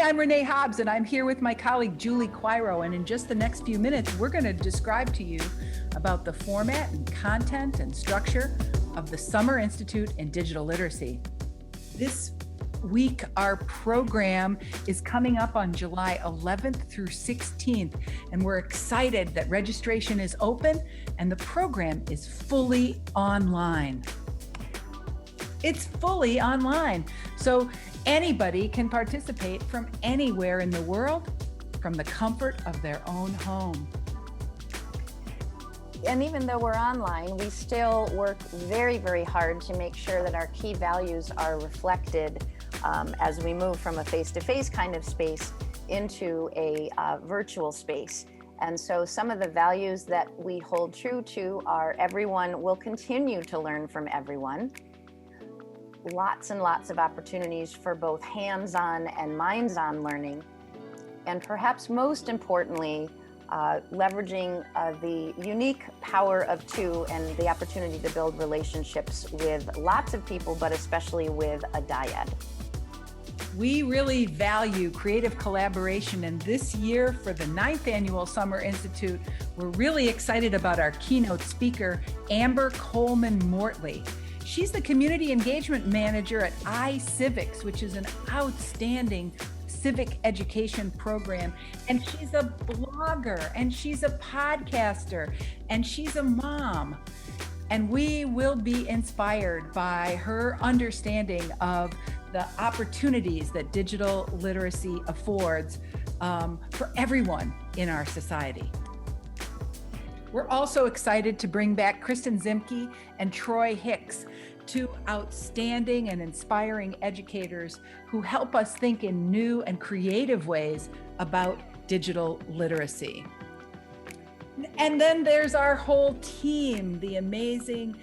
Hi, I'm Renee Hobbs, and I'm here with my colleague Julie Quiro. And in just the next few minutes, we're going to describe to you about the format and content and structure of the Summer Institute in Digital Literacy. This week, our program is coming up on July 11th through 16th, and we're excited that registration is open and the program is fully online. It's fully online, so anybody can participate from anywhere in the world, from the comfort of their own home. And even though we're online, we still work very, very hard to make sure that our key values are reflected as we move from a face-to-face kind of space into a virtual space. And so some of the values that we hold true to are everyone will continue to learn from everyone. Lots and lots of opportunities for both hands-on and minds-on learning. And perhaps most importantly, leveraging the unique power of two and the opportunity to build relationships with lots of people, but especially with a dyad. We really value creative collaboration, and this year for the 9th Annual Summer Institute, we're really excited about our keynote speaker, Amber Coleman Mortley. She's the Community Engagement Manager at iCivics, which is an outstanding civic education program. And she's a blogger, and she's a podcaster, and she's a mom. And we will be inspired by her understanding of the opportunities that digital literacy affords for everyone in our society. We're also excited to bring back Kristen Zimke and Troy Hicks, two outstanding and inspiring educators who help us think in new and creative ways about digital literacy. And then there's our whole team, the amazing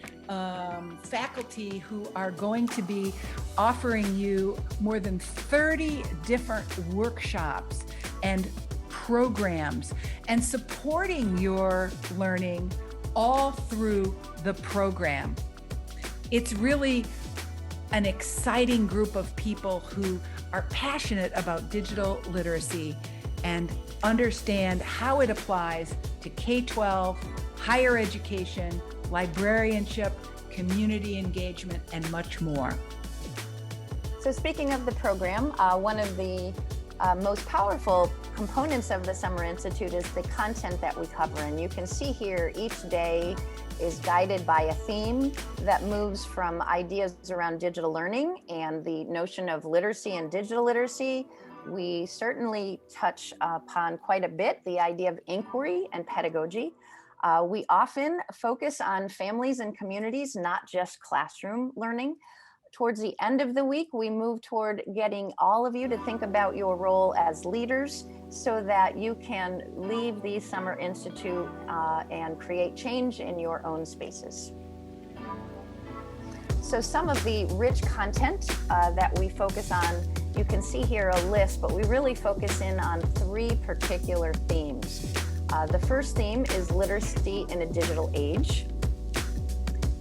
faculty who are going to be offering you more than 30 different workshops and programs and supporting your learning all through the program. It's really an exciting group of people who are passionate about digital literacy and understand how it applies to K-12, higher education, librarianship, community engagement, and much more. So speaking of the program, one of the most powerful components of the Summer Institute is the content that we cover. And you can see here each day is guided by a theme that moves from ideas around digital learning and the notion of literacy and digital literacy. We certainly touch upon quite a bit the idea of inquiry and pedagogy. We often focus on families and communities, not just classroom learning. Towards the end of the week, we move toward getting all of you to think about your role as leaders so that you can leave the Summer Institute and create change in your own spaces. So some of the rich content that we focus on, you can see here a list, but we really focus in on three particular themes. The first theme is literacy in a digital age.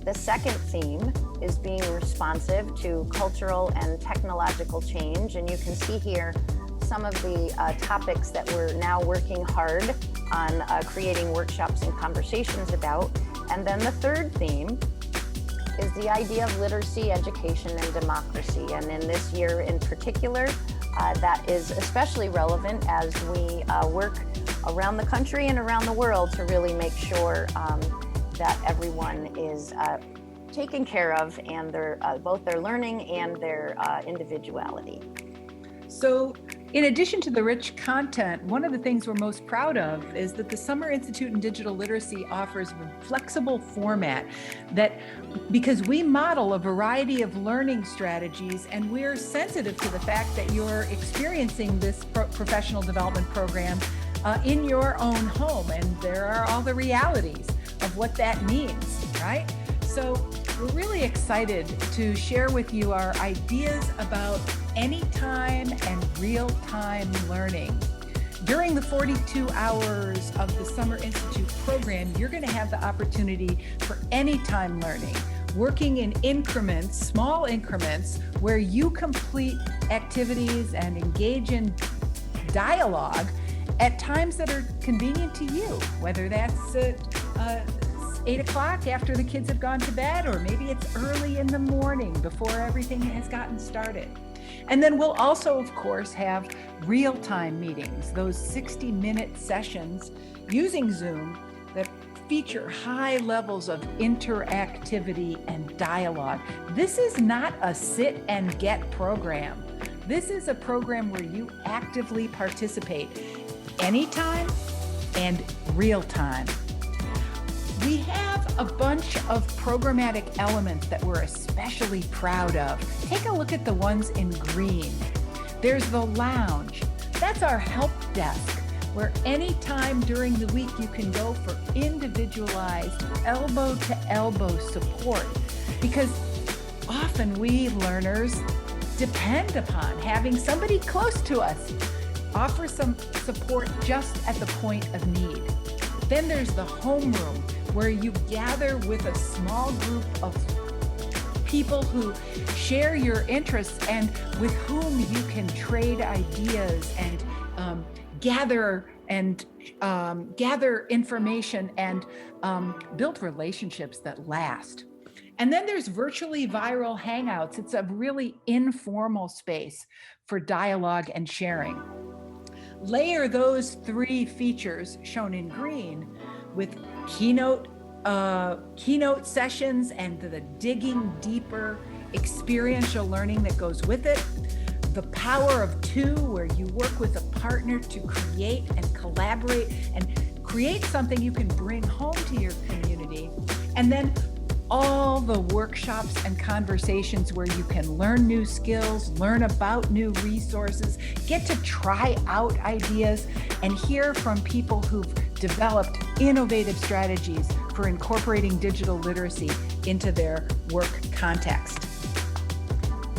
The second theme is being responsive to cultural and technological change. And you can see here some of the topics that we're now working hard on creating workshops and conversations about. And then the third theme is the idea of literacy, education, and democracy. And in this year in particular, that is especially relevant as we work around the country and around the world to really make sure that everyone is taken care of and their both their learning and their individuality. So in addition to the rich content, one of the things we're most proud of is that the Summer Institute in Digital Literacy offers a flexible format that, because we model a variety of learning strategies and we're sensitive to the fact that you're experiencing this professional development program in your own home, and there are all the realities of what that means, right? So we're really excited to share with you our ideas about anytime and real-time learning. During the 42 hours of the Summer Institute program, you're going to have the opportunity for anytime learning, working in increments, small increments, where you complete activities and engage in dialogue at times that are convenient to you, whether that's 8 o'clock after the kids have gone to bed, or maybe it's early in the morning before everything has gotten started. And then we'll also, of course, have real-time meetings, those 60-minute sessions using Zoom that feature high levels of interactivity and dialogue. This is not a sit and get program. This is a program where you actively participate anytime and real time. We have a bunch of programmatic elements that we're especially proud of. Take a look at the ones in green. There's the lounge. That's our help desk, where anytime during the week you can go for individualized elbow to elbow support, because often we learners depend upon having somebody close to us offer some support just at the point of need. Then there's the homeroom, where you gather with a small group of people who share your interests and with whom you can trade ideas and gather information and build relationships that last. And then there's virtually viral hangouts. It's a really informal space for dialogue and sharing. Layer those three features shown in green with keynote sessions and the digging deeper experiential learning that goes with it. The power of two, where you work with a partner to create and collaborate and create something you can bring home to your community. And then all the workshops and conversations where you can learn new skills, learn about new resources, get to try out ideas, and hear from people who've developed innovative strategies for incorporating digital literacy into their work context.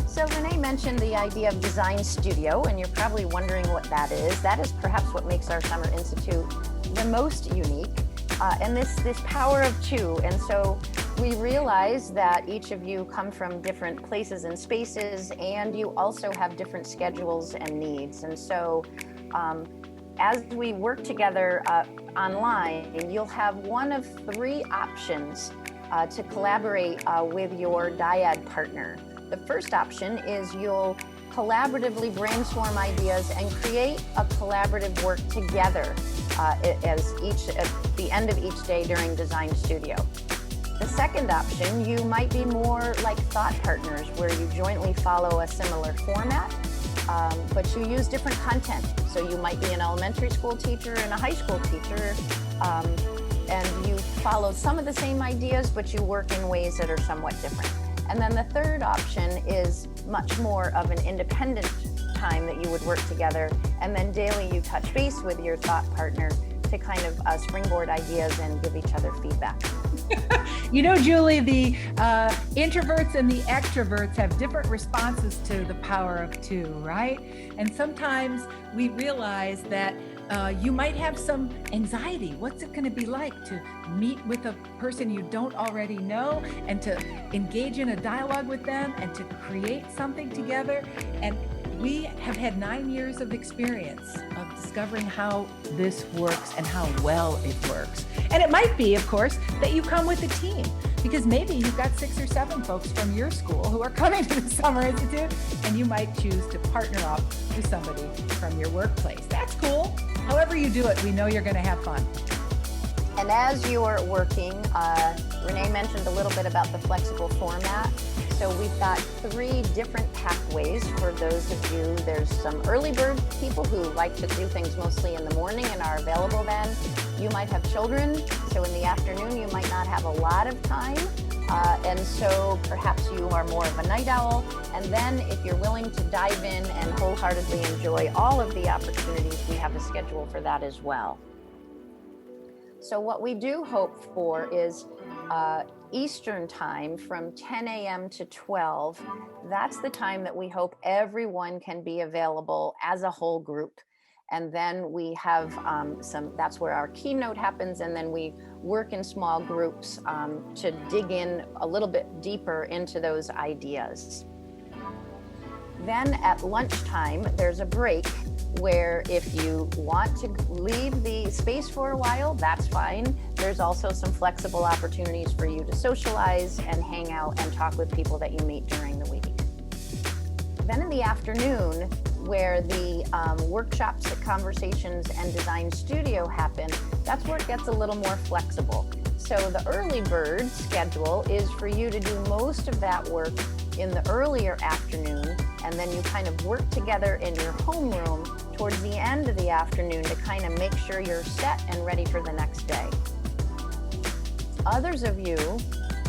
So Renee mentioned the idea of Design Studio, and you're probably wondering what that is. That is perhaps what makes our Summer Institute the most unique, and this power of two. And so we realize that each of you come from different places and spaces, and you also have different schedules and needs. And so as we work together online, you'll have one of three options to collaborate with your dyad partner. The first option is you'll collaboratively brainstorm ideas and create a collaborative work together at the end of each day during Design Studio. The second option, you might be more like thought partners, where you jointly follow a similar format, but you use different content. So you might be an elementary school teacher and a high school teacher, and you follow some of the same ideas, but you work in ways that are somewhat different. And then the third option is much more of an independent time that you would work together, and then daily you touch base with your thought partner to kind of springboard ideas and give each other feedback. You know, Julie, the introverts and the extroverts have different responses to the power of two, right? And sometimes we realize that you might have some anxiety. What's it going to be like to meet with a person you don't already know and to engage in a dialogue with them and to create something together? And we have had 9 years of experience of discovering how this works and how well it works. And it might be, of course, that you come with a team, because maybe you've got 6 or 7 folks from your school who are coming to the Summer Institute, and you might choose to partner up with somebody from your workplace. That's cool. However you do it, we know you're going to have fun. And as you are working, Renee mentioned a little bit about the flexible format. So we've got 3 different pathways for those of you. There's some early bird people who like to do things mostly in the morning and are available then. You might have children, so in the afternoon you might not have a lot of time. And so perhaps you are more of a night owl. And then if you're willing to dive in and wholeheartedly enjoy all of the opportunities, we have a schedule for that as well. So what we do hope for is Eastern time from 10 a.m. to 12. That's the time that we hope everyone can be available as a whole group. And then we have that's where our keynote happens. And then we work in small groups to dig in a little bit deeper into those ideas. Then at lunchtime, there's a break where if you want to leave the space for a while, that's fine. There's also some flexible opportunities for you to socialize and hang out and talk with people that you meet during the week. Then in the afternoon, where the workshops, the conversations, and design studio happen, that's where it gets a little more flexible. So the early bird schedule is for you to do most of that work in the earlier afternoon, and then you kind of work together in your homeroom towards the end of the afternoon to kind of make sure you're set and ready for the next day. Others of you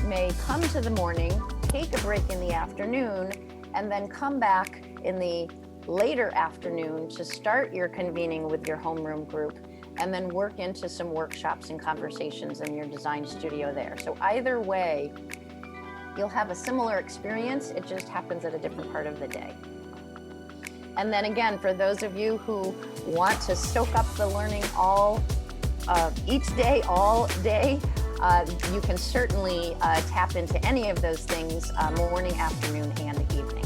may come to the morning, take a break in the afternoon, and then come back in the later afternoon to start your convening with your homeroom group, and then work into some workshops and conversations in your design studio there. So either way, you'll have a similar experience. It just happens at a different part of the day. And then again, for those of you who want to soak up the learning each day, all day, you can certainly tap into any of those things morning, afternoon, and evening.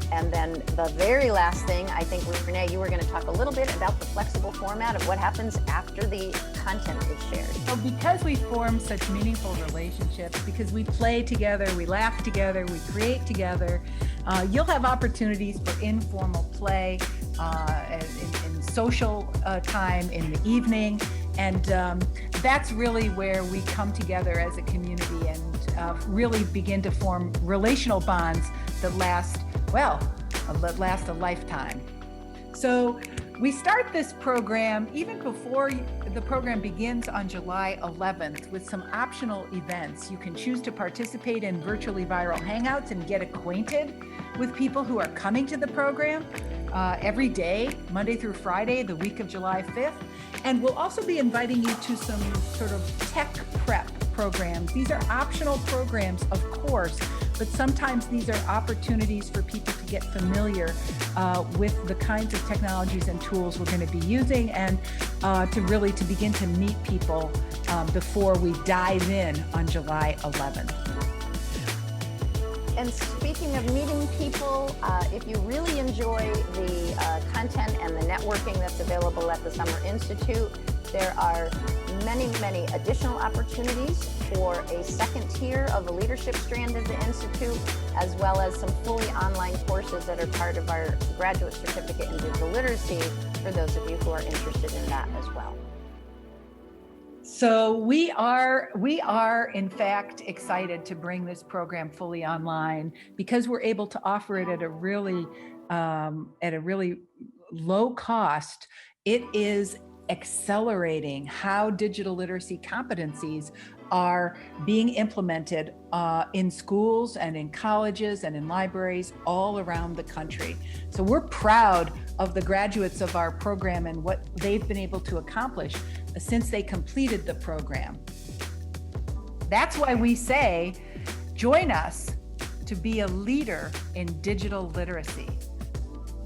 And then the very last thing, I think, Renee, you were going to talk a little bit about the flexible format of what happens after the content is shared. So because we form such meaningful relationships, because we play together, we laugh together, we create together, you'll have opportunities for informal play in social time in the evening. And that's really where we come together as a community and really begin to form relational bonds that last a lifetime. So we start this program even before the program begins on July 11th with some optional events. You can choose to participate in virtually viral hangouts and get acquainted with people who are coming to the program every day, Monday through Friday, the week of July 5th. And we'll also be inviting you to some sort of tech prep programs. These are optional programs, of course, but sometimes these are opportunities for people to get familiar with the kinds of technologies and tools we're going to be using, and to begin to meet people before we dive in on July 11th. And speaking of meeting people, if you really enjoy the content and the networking that's available at the Summer Institute, there are many, many additional opportunities for a second tier of the leadership strand of the Institute, as well as some fully online courses that are part of our graduate certificate in digital literacy for those of you who are interested in that as well. So we are in fact excited to bring this program fully online because we're able to offer it at a really low cost. It is accelerating how digital literacy competencies are being implemented in schools and in colleges and in libraries all around the country. So we're proud of the graduates of our program and what they've been able to accomplish since they completed the program. That's why we say, join us to be a leader in digital literacy.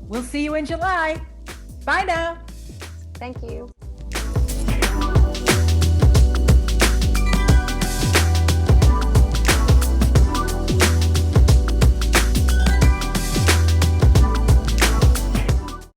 We'll see you in July. Bye now. Thank you.